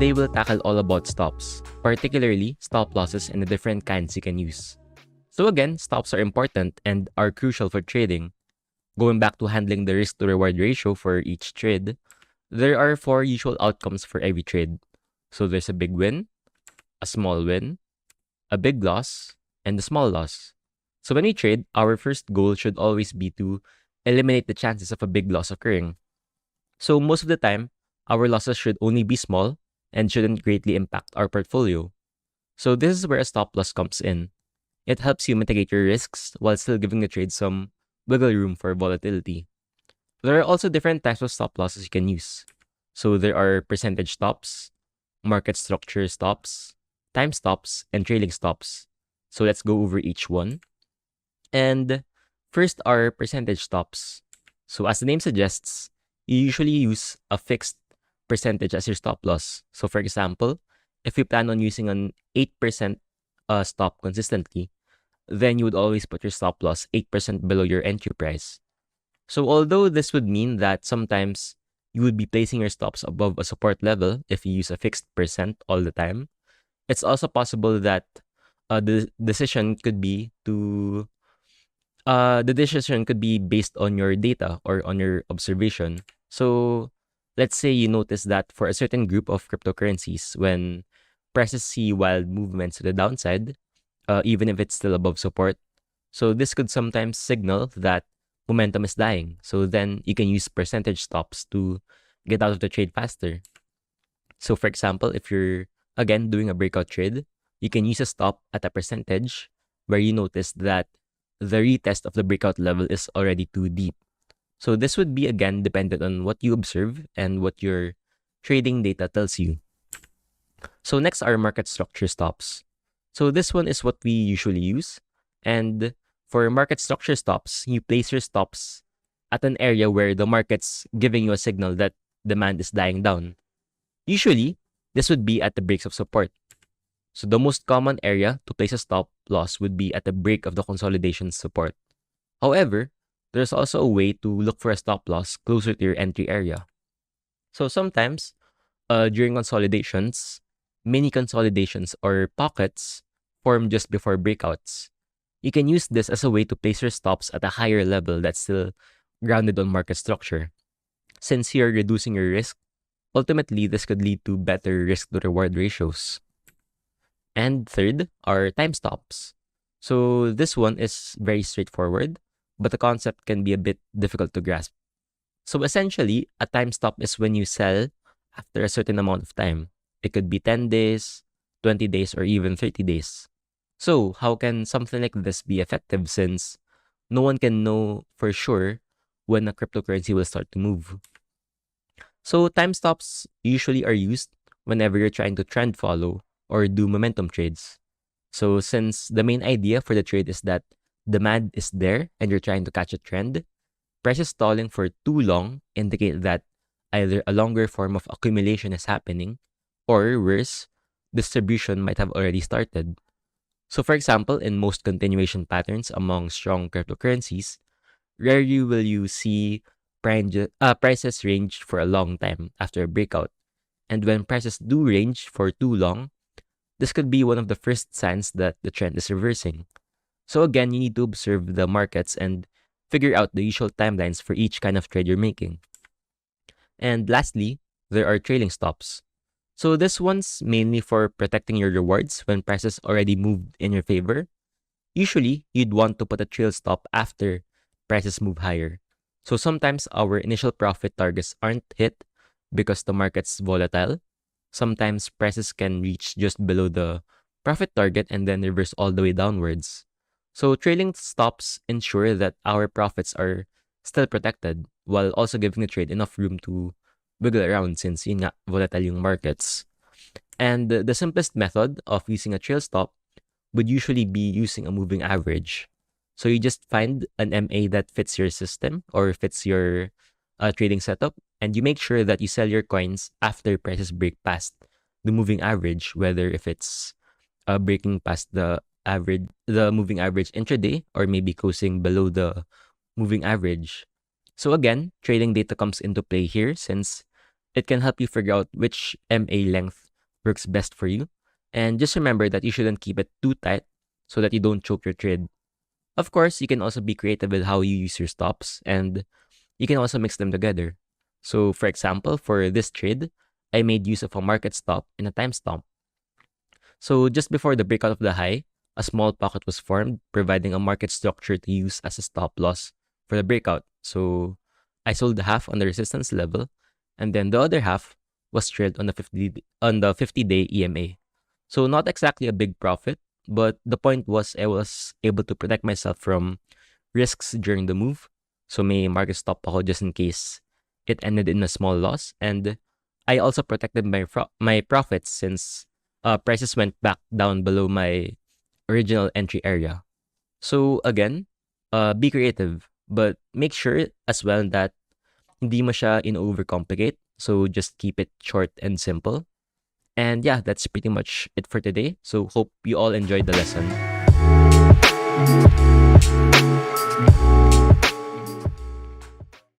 today we'll tackle all about stops, particularly stop losses and the different kinds you can use. So again, stops are important and are crucial for trading. Going back to handling the risk to reward ratio for each trade, there are 4 usual outcomes for every trade. So there's a big win, a small win, a big loss, and a small loss. So when we trade, our first goal should always be to eliminate the chances of a big loss occurring. So most of the time, our losses should only be small and shouldn't greatly impact our portfolio. So this is where a stop loss comes in. It helps you mitigate your risks while still giving the trade some wiggle room for volatility. There are also different types of stop losses you can use. So there are percentage stops, market structure stops, time stops, and trailing stops. So let's go over each one. And first are percentage stops. So as the name suggests, you usually use a fixed percentage as your stop loss. So for example, if you plan on using an 8% stop consistently, then you would always put your stop loss 8% below your entry price. So although this would mean that sometimes you would be placing your stops above a support level if you use a fixed percent all the time, it's also possible that the decision could be based on your data or on your observation. So let's say you notice that for a certain group of cryptocurrencies, when prices see wild movements to the downside, even if it's still above support, so this could sometimes signal that momentum is dying. So then you can use percentage stops to get out of the trade faster. So for example, if you're again doing a breakout trade, you can use a stop at a percentage where you notice that the retest of the breakout level is already too deep. So this would be again dependent on what you observe and what your trading data tells you. So next are market structure stops. So this one is what we usually use. And for market structure stops, you place your stops at an area where the market's giving you a signal that demand is dying down. Usually, this would be at the breaks of support. So the most common area to place a stop loss would be at the break of the consolidation support. However, there's also a way to look for a stop loss closer to your entry area. So sometimes, during consolidations, mini consolidations or pockets form just before breakouts. You can use this as a way to place your stops at a higher level that's still grounded on market structure. Since you're reducing your risk, ultimately this could lead to better risk to reward ratios. And third are time stops. So this one is very straightforward, but the concept can be a bit difficult to grasp. So essentially, a time stop is when you sell after a certain amount of time. It could be 10 days, 20 days, or even 30 days. So how can something like this be effective since no one can know for sure when a cryptocurrency will start to move? So time stops usually are used whenever you're trying to trend follow or do momentum trades. So since the main idea for the trade is that demand is there and you're trying to catch a trend, prices stalling for too long indicate that either a longer form of accumulation is happening or worse, distribution might have already started. So for example, in most continuation patterns among strong cryptocurrencies, rarely will you see prices range for a long time after a breakout. And when prices do range for too long, this could be one of the first signs that the trend is reversing. So again, you need to observe the markets and figure out the usual timelines for each kind of trade you're making. And lastly, there are trailing stops. So this one's mainly for protecting your rewards when prices already moved in your favor. Usually, you'd want to put a trail stop after prices move higher. So sometimes our initial profit targets aren't hit because the market's volatile. Sometimes prices can reach just below the profit target and then reverse all the way downwards. So trailing stops ensure that our profits are still protected while also giving the trade enough room to wiggle around since yun nga, volatile yung markets. And the simplest method of using a trail stop would usually be using a moving average. So you just find an MA that fits your system or fits your trading setup, and you make sure that you sell your coins after prices break past the moving average, whether if it's breaking past the moving average intraday or maybe closing below the moving average. So again, trading data comes into play here since it can help you figure out which MA length works best for you. And just remember that you shouldn't keep it too tight so that you don't choke your trade. Of course, you can also be creative with how you use your stops, and you can also mix them together. So, for example, for this trade, I made use of a market stop and a time stomp. So, just before the breakout of the high, a small pocket was formed, providing a market structure to use as a stop loss for the breakout. So, I sold half on the resistance level, and then the other half was trailed on the 50-day EMA. So, not exactly a big profit, but the point was I was able to protect myself from risks during the move. So may market stop ako just in case it ended in a small loss. And I also protected my profits since prices went back down below my original entry area. So again, be creative, but make sure as well that hindi mo siya in-overcomplicate. So just keep it short and simple. And yeah, that's pretty much it for today. So hope you all enjoyed the lesson.